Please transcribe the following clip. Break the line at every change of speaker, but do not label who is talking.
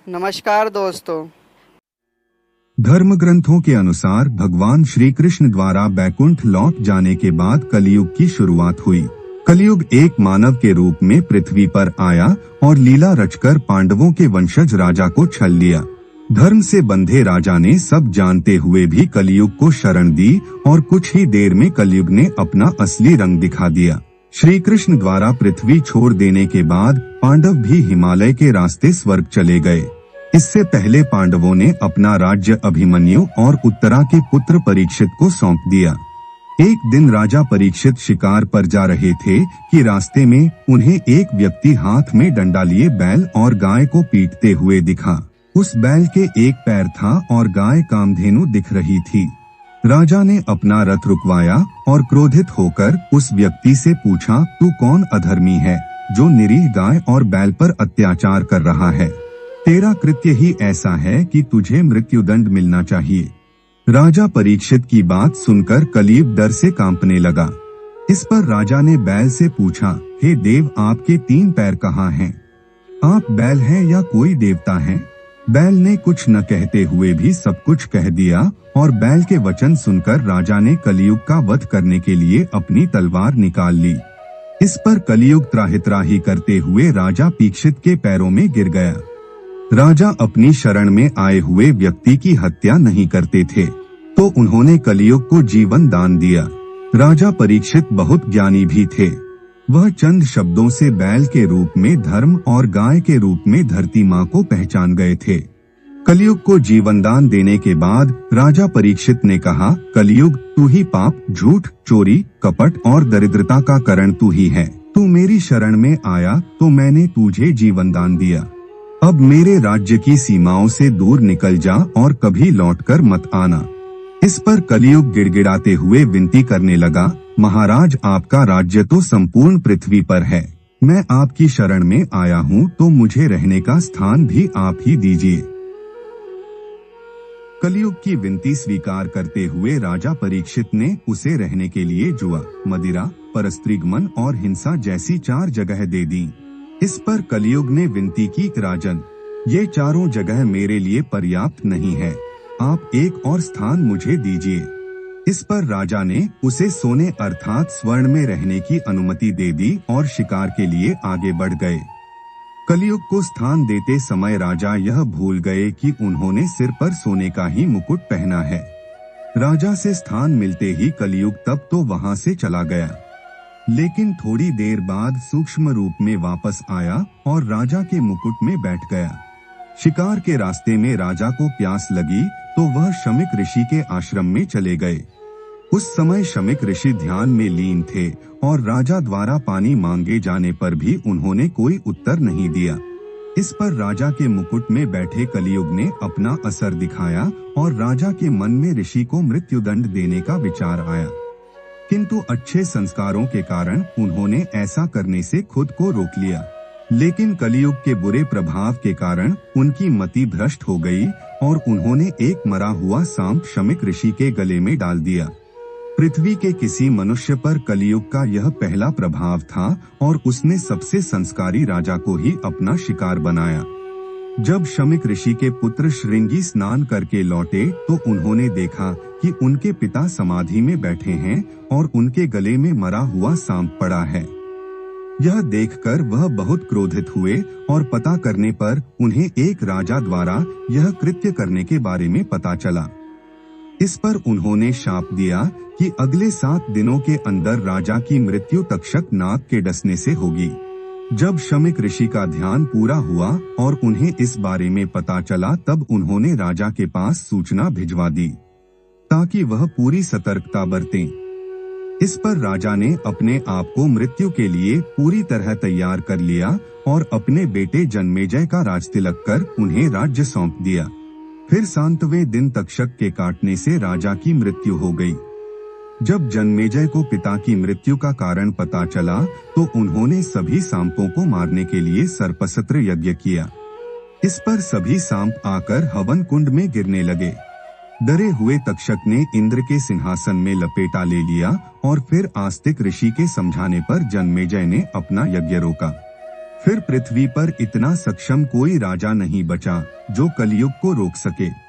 नमस्कार दोस्तों।
धर्म ग्रंथों के अनुसार भगवान श्री कृष्ण द्वारा बैकुंठ लौट जाने के बाद कलयुग की शुरुआत हुई। कलयुग एक मानव के रूप में पृथ्वी पर आया और लीला रचकर पांडवों के वंशज राजा को छल लिया। धर्म से बंधे राजा ने सब जानते हुए भी कलयुग को शरण दी और कुछ ही देर में कलयुग ने अपना असली रंग दिखा दिया। श्री कृष्ण द्वारा पृथ्वी छोड़ देने के बाद पांडव भी हिमालय के रास्ते स्वर्ग चले गए। इससे पहले पांडवों ने अपना राज्य अभिमन्यु और उत्तरा के पुत्र परीक्षित को सौंप दिया। एक दिन राजा परीक्षित शिकार पर जा रहे थे कि रास्ते में उन्हें एक व्यक्ति हाथ में डंडा लिए बैल और गाय को पीटते हुए दिखा। उस बैल के एक पैर था और गाय कामधेनु दिख रही थी। राजा ने अपना रथ रुकवाया और क्रोधित होकर उस व्यक्ति से पूछा, तू कौन अधर्मी है जो निरीह गाय और बैल पर अत्याचार कर रहा है? तेरा कृत्य ही ऐसा है कि तुझे मृत्युदंड मिलना चाहिए। राजा परीक्षित की बात सुनकर कलयुग डर से कांपने लगा। इस पर राजा ने बैल से पूछा, हे देव, आपके 3 पैर कहाँ हैं? आप बैल हैं या कोई देवता है? बैल ने कुछ न कहते हुए भी सब कुछ कह दिया और बैल के वचन सुनकर राजा ने कलयुग का वध करने के लिए अपनी तलवार निकाल ली। इस पर कलयुग त्राहि करते हुए राजा परीक्षित के पैरों में गिर गया। राजा अपनी शरण में आए हुए व्यक्ति की हत्या नहीं करते थे, तो उन्होंने कलयुग को जीवन दान दिया। राजा परीक्षित बहुत ज्ञानी भी थे। वह चंद शब्दों से बैल के रूप में धर्म और गाय के रूप में धरती माँ को पहचान गए थे। कलयुग को जीवन दान देने के बाद राजा परीक्षित ने कहा, कलयुग, तू ही पाप, झूठ, चोरी, कपट और दरिद्रता का कारण तू ही है। तू मेरी शरण में आया तो मैंने तुझे जीवन दान दिया। अब मेरे राज्य की सीमाओं से दूर निकल जा और कभी लौटकर मत आना। इस पर कलयुग गिड़गिड़ाते हुए विनती करने लगा, महाराज, आपका राज्य तो संपूर्ण पृथ्वी पर है। मैं आपकी शरण में आया हूँ तो मुझे रहने का स्थान भी आप ही दीजिए। कलयुग की विनती स्वीकार करते हुए राजा परीक्षित ने उसे रहने के लिए जुआ, मदिरा, परस्त्रीगमन और हिंसा जैसी 4 जगह दे दी। इस पर कलयुग ने विनती की, राजन, ये चारों जगह मेरे लिए पर्याप्त नहीं है, आप एक और स्थान मुझे दीजिए। इस पर राजा ने उसे सोने अर्थात स्वर्ण में रहने की अनुमति दे दी और शिकार के लिए आगे बढ़ गए। कलयुग को स्थान देते समय राजा यह भूल गए कि उन्होंने सिर पर सोने का ही मुकुट पहना है। राजा से स्थान मिलते ही कलयुग तब तो वहां से चला गया, लेकिन थोड़ी देर बाद सूक्ष्म रूप में वापस आया और राजा के मुकुट में बैठ गया। शिकार के रास्ते में राजा को प्यास लगी तो वह शमिक ऋषि के आश्रम में चले गए। उस समय शमिक ऋषि ध्यान में लीन थे और राजा द्वारा पानी मांगे जाने पर भी उन्होंने कोई उत्तर नहीं दिया। इस पर राजा के मुकुट में बैठे कलयुग ने अपना असर दिखाया और राजा के मन में ऋषि को मृत्युदंड देने का विचार आया, किंतु अच्छे संस्कारों के कारण उन्होंने ऐसा करने से खुद को रोक लिया। लेकिन कलयुग के बुरे प्रभाव के कारण उनकी मति भ्रष्ट हो गई और उन्होंने एक मरा हुआ सांप शमिक ऋषि के गले में डाल दिया। पृथ्वी के किसी मनुष्य पर कलयुग का यह पहला प्रभाव था और उसने सबसे संस्कारी राजा को ही अपना शिकार बनाया। जब शमिक ऋषि के पुत्र श्रृंगी स्नान करके लौटे तो उन्होंने देखा कि उनके पिता समाधि में बैठे हैं और उनके गले में मरा हुआ सांप पड़ा है। यह देखकर वह बहुत क्रोधित हुए और पता करने पर उन्हें एक राजा द्वारा यह कृत्य करने के बारे में पता चला। इस पर उन्होंने शाप दिया कि अगले 7 दिनों के अंदर राजा की मृत्यु तक्षक नाग के डसने से होगी। जब शमिक ऋषि का ध्यान पूरा हुआ और उन्हें इस बारे में पता चला तब उन्होंने राजा के पास सूचना भिजवा दी ताकि वह पूरी सतर्कता बरतें। इस पर राजा ने अपने आप को मृत्यु के लिए पूरी तरह तैयार कर लिया और अपने बेटे जन्मेजय का राजतिलक कर उन्हें राज्य सौंप दिया। फिर 7वें दिन तक्षक के काटने से राजा की मृत्यु हो गई। जब जन्मेजय को पिता की मृत्यु का कारण पता चला तो उन्होंने सभी सांपों को मारने के लिए सर्पसत्र यज्ञ किया। इस पर सभी सांप आकर हवन कुंड में गिरने लगे। डरे हुए तक्षक ने इंद्र के सिंहासन में लपेटा ले लिया और फिर आस्तिक ऋषि के समझाने पर जन्मेजय ने अपना यज्ञ रोका। फिर पृथ्वी पर इतना सक्षम कोई राजा नहीं बचा जो कलयुग को रोक सके।